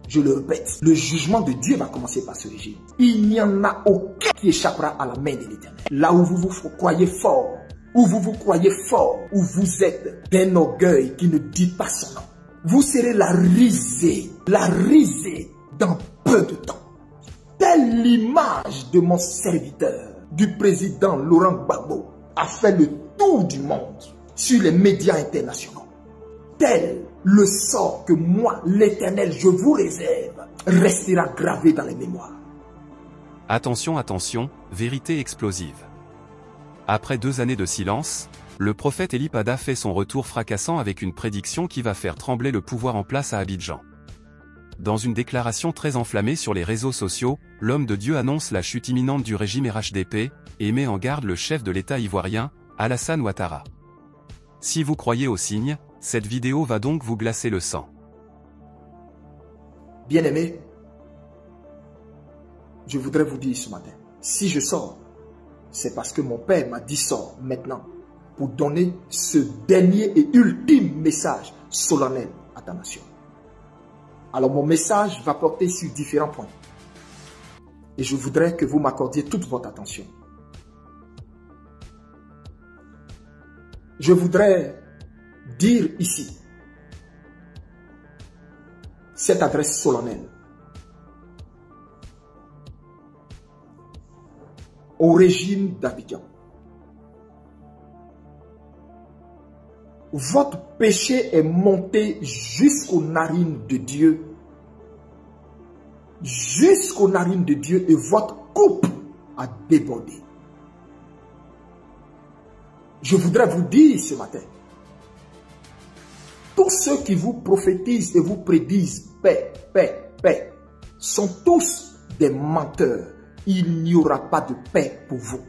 Je le répète, le jugement de Dieu va commencer par ce régime. Il n'y en a aucun qui échappera à la main de l'Éternel. Là où vous vous croyez fort, où vous croyez fort, où vous êtes d'un orgueil qui ne dit pas son nom, vous serez la risée dans peu de temps. Telle l'image de mon serviteur, du président Laurent Gbagbo, a fait le tour du monde sur les médias internationaux. Tel le sort que moi, l'Éternel, je vous réserve, restera gravé dans les mémoires. Attention, attention, vérité explosive. Après 2 années de silence, le prophète Eli Pada fait son retour fracassant avec une prédiction qui va faire trembler le pouvoir en place à Abidjan. Dans une déclaration très enflammée sur les réseaux sociaux, l'homme de Dieu annonce la chute imminente du régime RHDP et met en garde le chef de l'État ivoirien, Alassane Ouattara. Si vous croyez aux signes, cette vidéo va donc vous glacer le sang. Bien-aimés, je voudrais vous dire ce matin, si je sors, c'est parce que mon père m'a dit sors maintenant pour donner ce dernier et ultime message solennel à ta nation. Alors mon message va porter sur différents points. Et je voudrais que vous m'accordiez toute votre attention. Je voudrais dire ici cette adresse solennelle au régime d'Abidjan. Votre péché est monté jusqu'aux narines de Dieu. Jusqu'aux narines de Dieu et votre coupe a débordé. Je voudrais vous dire ce matin, tous ceux qui vous prophétisent et vous prédisent paix, paix, paix, sont tous des menteurs. Il n'y aura pas de paix pour vous.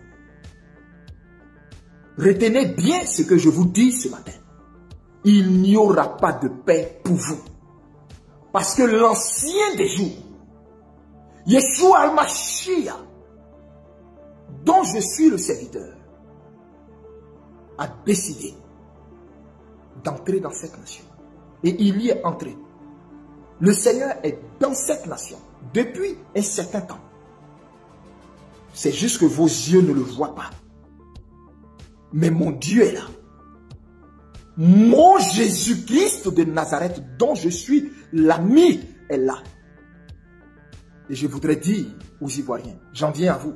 Retenez bien ce que je vous dis ce matin. Il n'y aura pas de paix pour vous. Parce que l'ancien des jours, Yeshua al-Mashiach, dont je suis le serviteur, a décidé d'entrer dans cette nation. Et il y est entré. Le Seigneur est dans cette nation depuis un certain temps. C'est juste que vos yeux ne le voient pas. Mais mon Dieu est là. Mon Jésus-Christ de Nazareth, dont je suis l'ami, est là. Et je voudrais dire aux Ivoiriens, j'en viens à vous.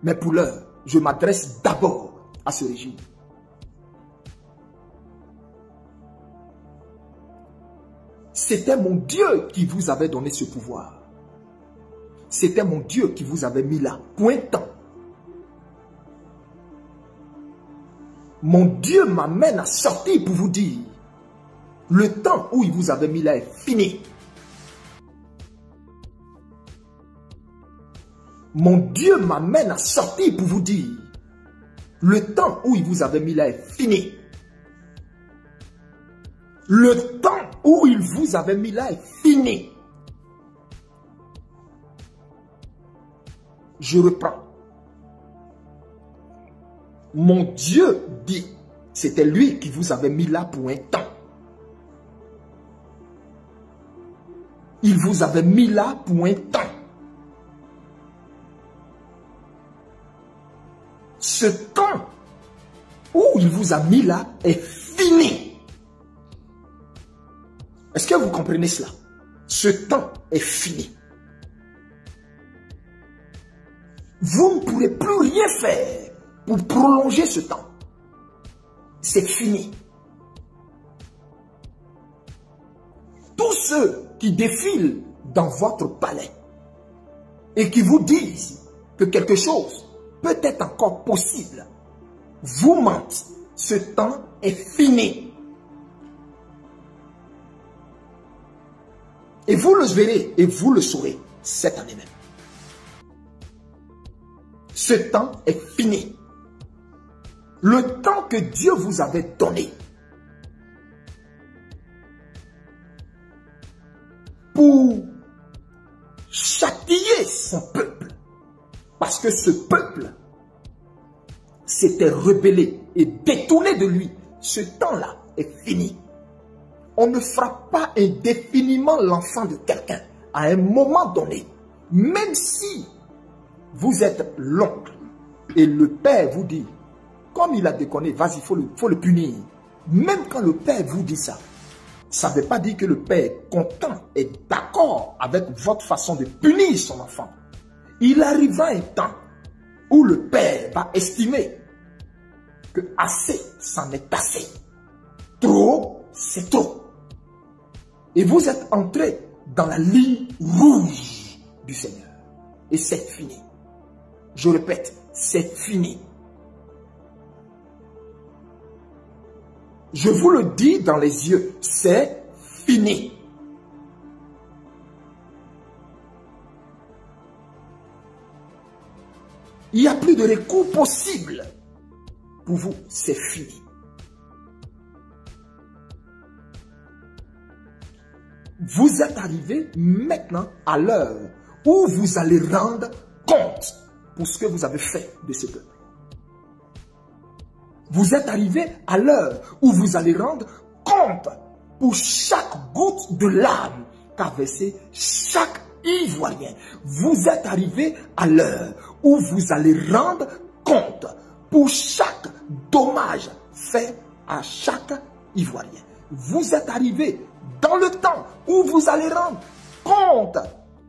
Mais pour l'heure, je m'adresse d'abord à ce régime. C'était mon Dieu qui vous avait donné ce pouvoir. C'était mon Dieu qui vous avait mis là, pointant. Mon Dieu m'amène à sortir pour vous dire, le temps où il vous avait mis là est fini. Mon Dieu m'amène à sortir pour vous dire, le temps où il vous avait mis là est fini. Le temps où il vous avait mis là est fini. Je reprends. Mon Dieu dit, c'était lui qui vous avait mis là pour un temps. Il vous avait mis là pour un temps. Ce temps où il vous a mis là est fini. Est-ce que vous comprenez cela? Ce temps est fini. Vous ne pourrez plus rien faire pour prolonger ce temps. C'est fini. Tous ceux qui défilent dans votre palais et qui vous disent que quelque chose peut être encore possible, vous mentent. Ce temps est fini. Et vous le verrez et vous le saurez cette année même. Ce temps est fini. Le temps que Dieu vous avait donné pour châtier son peuple, parce que ce peuple s'était rebellé et détourné de lui, ce temps-là est fini. On ne frappe pas indéfiniment l'enfant de quelqu'un à un moment donné, même si vous êtes l'oncle et le père vous dit, comme il a déconné, vas-y, faut le punir. Même quand le père vous dit ça, ça ne veut pas dire que le père est content et d'accord avec votre façon de punir son enfant. Il arrivera un temps où le père va estimer que assez, c'en est assez. Trop, c'est trop. Et vous êtes entré dans la ligne rouge du Seigneur. Et c'est fini. Je répète, c'est fini. Je vous le dis dans les yeux, c'est fini. Il n'y a plus de recours possible. Pour vous, c'est fini. Vous êtes arrivé maintenant à l'heure où vous allez rendre compte pour ce que vous avez fait de ce peuple. Vous êtes arrivé à l'heure où vous allez rendre compte pour chaque goutte de larmes qu'a versé chaque Ivoirien. Vous êtes arrivé à l'heure où vous allez rendre compte pour chaque dommage fait à chaque Ivoirien. Vous êtes arrivé dans le temps où vous allez rendre compte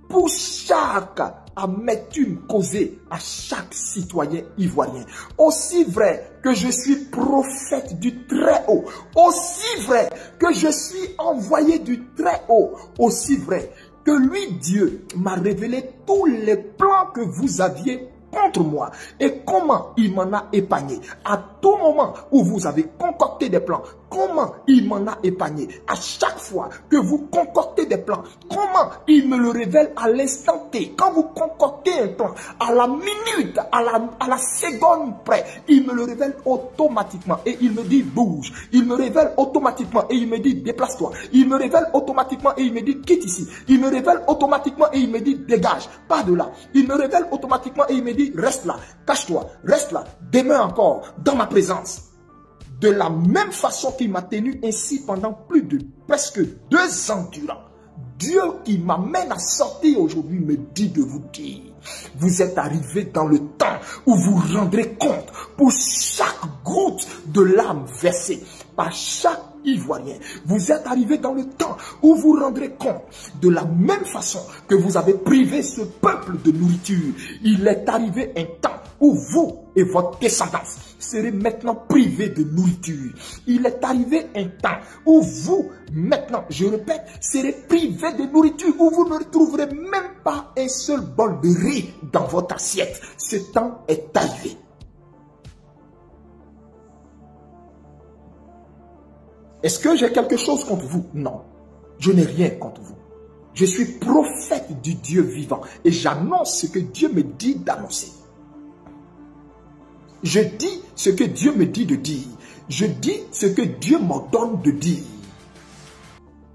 pour chaque amertume causée à chaque citoyen ivoirien. Aussi vrai que je suis prophète du Très-Haut, aussi vrai que je suis envoyé du Très-Haut, aussi vrai que lui, Dieu, m'a révélé tous les plans que vous aviez contre moi et comment il m'en a épargné. À tout moment où vous avez concocté des plans, comment il m'en a épargné. À chaque fois que vous concoctez des plans, comment il me le révèle à l'instant T. Quand vous concoctez un plan, à la minute, à la seconde près, il me le révèle automatiquement et il me dit bouge. Il me révèle automatiquement et il me dit déplace-toi. Il me révèle automatiquement et il me dit quitte ici. Il me révèle automatiquement et il me dit dégage, pas de là. Il me révèle automatiquement et il me dit reste là, cache-toi, reste là, demeure encore dans ma présence. De la même façon qu'il m'a tenu ainsi pendant plus de presque 2 ans durant. Dieu qui m'amène à sortir aujourd'hui me dit de vous dire, vous êtes arrivé dans le temps où vous rendrez compte pour chaque goutte de larmes versée par chaque Ivoirien. Vous êtes arrivé dans le temps où vous rendrez compte de la même façon que vous avez privé ce peuple de nourriture. Il est arrivé un temps où vous et votre descendance serez maintenant privés de nourriture. Il est arrivé un temps où vous, maintenant, je répète, serez privés de nourriture, où vous ne retrouverez même pas un seul bol de riz dans votre assiette. Ce temps est arrivé. Est-ce que j'ai quelque chose contre vous? Non, je n'ai rien contre vous. Je suis prophète du Dieu vivant et j'annonce ce que Dieu me dit d'annoncer. Je dis ce que Dieu me dit de dire. Je dis ce que Dieu m'ordonne de dire.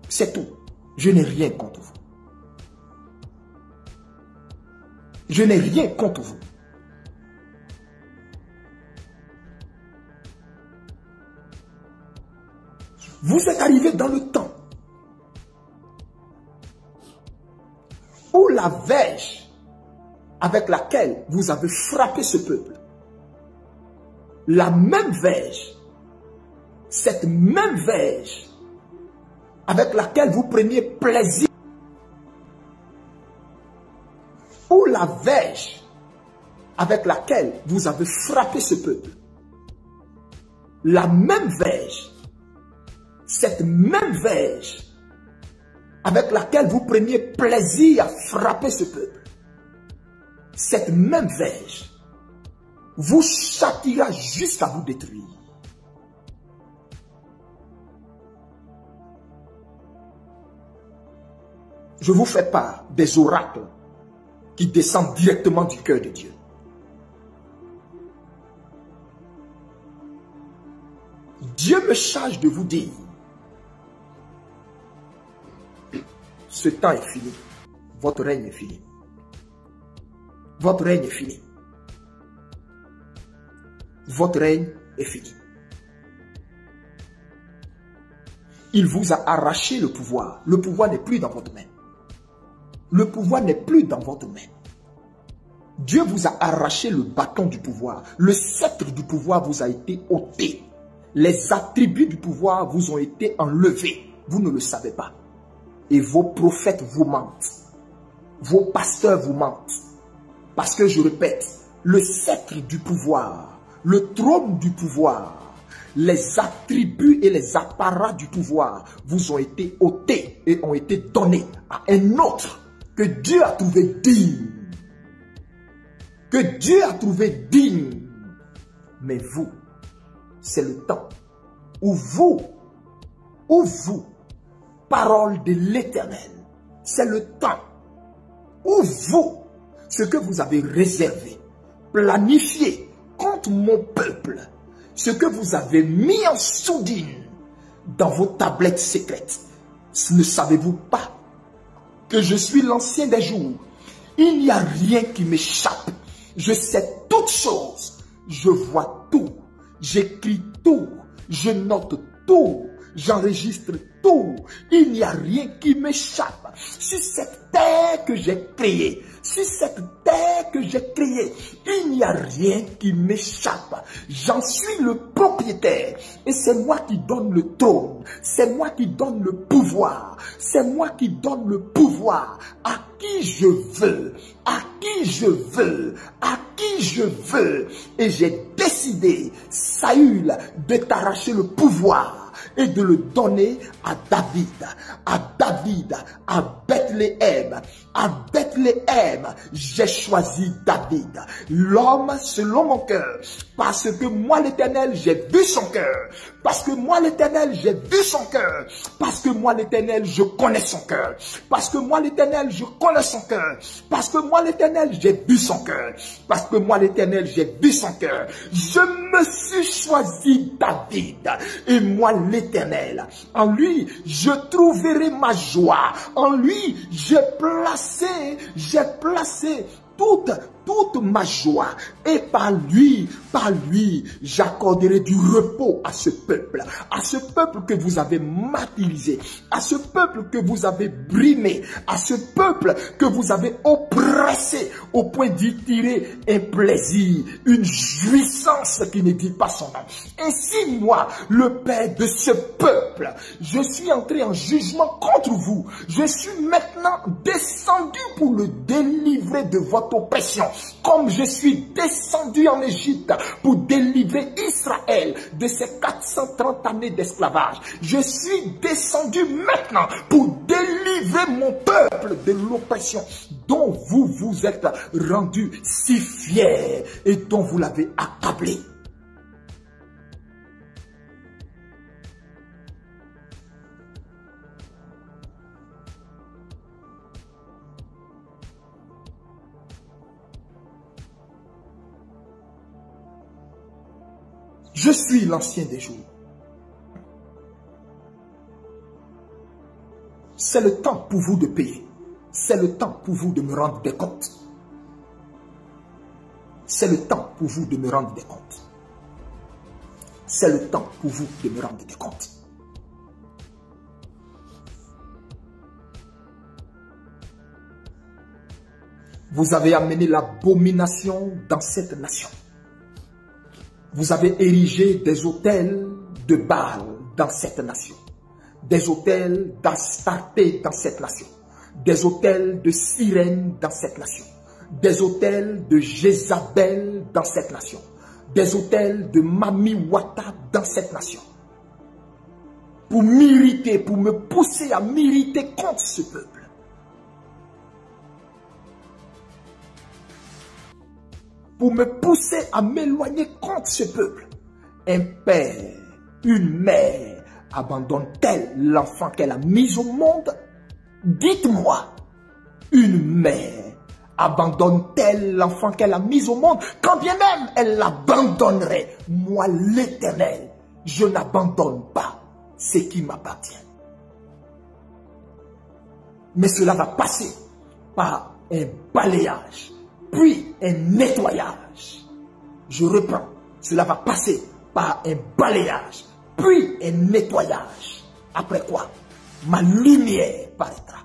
C'est tout. Je n'ai rien contre vous. Je n'ai rien contre vous. Vous êtes arrivé dans le temps où la verge avec laquelle vous avez frappé ce peuple, la même verge, cette même verge avec laquelle vous preniez plaisir, ou la verge avec laquelle vous avez frappé ce peuple, la même verge, cette même verge avec laquelle vous preniez plaisir à frapper ce peuple, cette même verge vous châtiera jusqu'à vous détruire. Je vous fais part des oracles qui descendent directement du cœur de Dieu. Dieu me charge de vous dire, ce temps est fini. Votre règne est fini. Votre règne est fini. Votre règne est fini. Il vous a arraché le pouvoir. Le pouvoir n'est plus dans votre main. Le pouvoir n'est plus dans votre main. Dieu vous a arraché le bâton du pouvoir. Le sceptre du pouvoir vous a été ôté. Les attributs du pouvoir vous ont été enlevés. Vous ne le savez pas. Et vos prophètes vous mentent. Vos pasteurs vous mentent. Parce que je répète, le sceptre du pouvoir, le trône du pouvoir, les attributs et les apparats du pouvoir vous ont été ôtés et ont été donnés à un autre que Dieu a trouvé digne. Que Dieu a trouvé digne. Mais vous, c'est le temps où vous, parole de l'Éternel, c'est le temps où vous, ce que vous avez réservé, planifié contre mon peuple, ce que vous avez mis en sourdine dans vos tablettes secrètes, ne savez-vous pas que je suis l'ancien des jours? Il n'y a rien qui m'échappe. Je sais toutes choses. Je vois tout. J'écris tout. Je note tout. J'enregistre tout. Il n'y a rien qui m'échappe. Sur cette terre que j'ai créée, sur cette terre que j'ai créée, il n'y a rien qui m'échappe. J'en suis le propriétaire. Et c'est moi qui donne le trône. C'est moi qui donne le pouvoir. C'est moi qui donne le pouvoir à qui je veux. À qui je veux. À qui je veux. Et j'ai décidé, Saül, de t'arracher le pouvoir et de le donner à David, à Bethléem. À Bethléem, j'ai choisi David, l'homme selon mon cœur, parce que moi l'Éternel, j'ai vu son cœur, parce que moi l'Éternel, j'ai vu son cœur, parce que moi l'Éternel, je connais son cœur, parce que moi l'Éternel, je connais son cœur, parce que moi l'Éternel, j'ai vu son cœur, parce que moi l'Éternel, j'ai vu son cœur. Je me suis choisi David, et moi l'Éternel, en lui, je trouverai ma joie, en lui, j'ai placé toute ma joie, et par lui, j'accorderai du repos à ce peuple que vous avez martyrisé, à ce peuple que vous avez brimé, à ce peuple que vous avez oppressé au point d'y tirer un plaisir, une jouissance qui ne dit pas son nom. Ainsi, moi, le père de ce peuple, je suis entré en jugement contre vous. Je suis maintenant descendu pour le délivrer de votre oppression, comme je suis descendu en Égypte pour délivrer Israël de ses 430 années d'esclavage. Je suis descendu maintenant pour délivrer mon peuple de l'oppression dont vous vous êtes rendu si fiers et dont vous l'avez accablé. Je suis l'ancien des jours. C'est le temps pour vous de payer. C'est le temps pour vous de me rendre des comptes. C'est le temps pour vous de me rendre des comptes. C'est le temps pour vous de me rendre des comptes. Vous avez amené l'abomination dans cette nation. Vous avez érigé des autels de Baal dans cette nation. Des autels d'Astarté dans cette nation. Des autels de Sirène dans cette nation. Des autels de Jézabel dans cette nation. Des autels de Mamiwata dans cette nation. Pour m'irriter, pour me pousser à m'irriter contre ce peuple. Pour me pousser à m'éloigner contre ce peuple. Un père, une mère, abandonne-t-elle l'enfant qu'elle a mis au monde? Dites-moi, une mère abandonne-t-elle l'enfant qu'elle a mis au monde? Quand bien même elle l'abandonnerait, moi l'Éternel, je n'abandonne pas ce qui m'appartient. Mais cela va passer par un balayage, puis un nettoyage. Je reprends. Cela va passer par un balayage, puis un nettoyage. Après quoi, ma lumière paraîtra.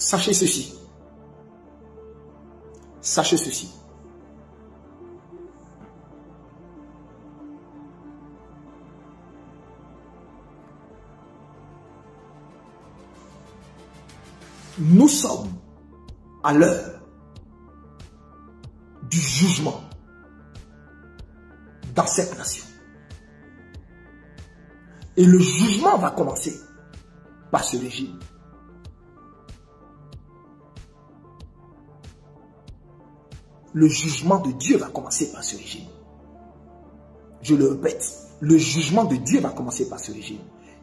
Sachez ceci. Sachez ceci. Nous sommes à l'heure du jugement dans cette nation. Et le jugement va commencer par ce régime. Le jugement de Dieu va commencer par ce régime. Je le répète, le jugement de Dieu va commencer par ce régime.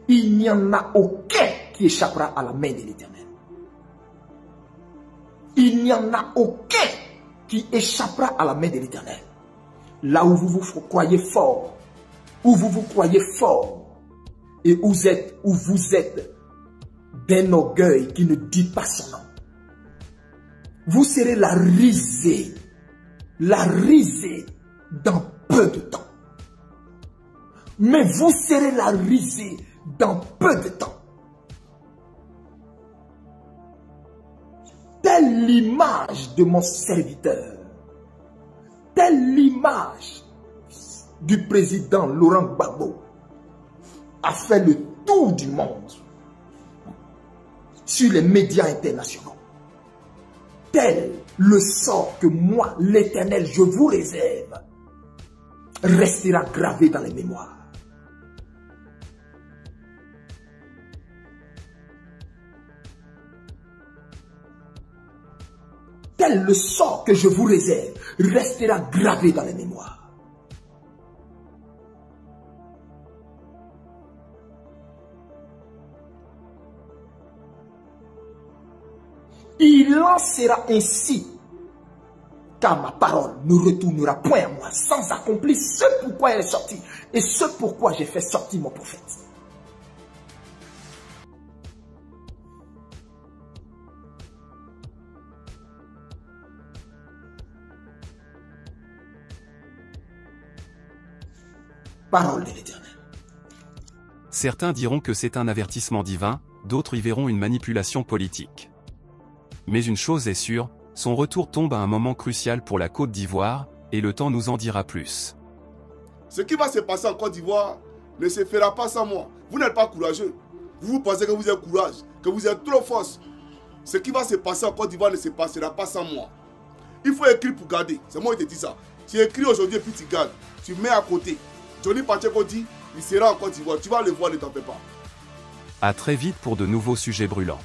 Il n'y en a aucun qui échappera à la main de l'Éternel. Il n'y en a aucun qui échappera à la main de l'Éternel. Là où vous croyez fort, où vous croyez fort, et où vous êtes d'un orgueil qui ne dit pas son nom. Vous serez la risée dans peu de temps. Mais vous serez la risée dans peu de temps. Telle l'image de mon serviteur, telle l'image du président Laurent Gbagbo a fait le tour du monde sur les médias internationaux. Tel le sort que moi, l'Éternel, je vous réserve, restera gravé dans les mémoires. Tel le sort que je vous réserve restera gravé dans les mémoires. Il en sera ainsi, car ma parole ne retournera point à moi sans accomplir ce pourquoi elle est sortie et ce pourquoi j'ai fait sortir mon prophète. Parole de l'Éternel. Certains diront que c'est un avertissement divin, d'autres y verront une manipulation politique. Mais une chose est sûre, son retour tombe à un moment crucial pour la Côte d'Ivoire, et le temps nous en dira plus. Ce qui va se passer en Côte d'Ivoire ne se fera pas sans moi. Vous n'êtes pas courageux. Vous pensez que vous avez courage, que vous êtes trop force. Ce qui va se passer en Côte d'Ivoire ne se passera pas sans moi. Il faut écrire pour garder. C'est moi qui te dis ça. Tu écris aujourd'hui et puis tu gardes. Tu mets à côté. Johnny Pacheco dit, il sera en Côte d'Ivoire. Tu vas le voir, ne t'en fais pas. À très vite pour de nouveaux sujets brûlants.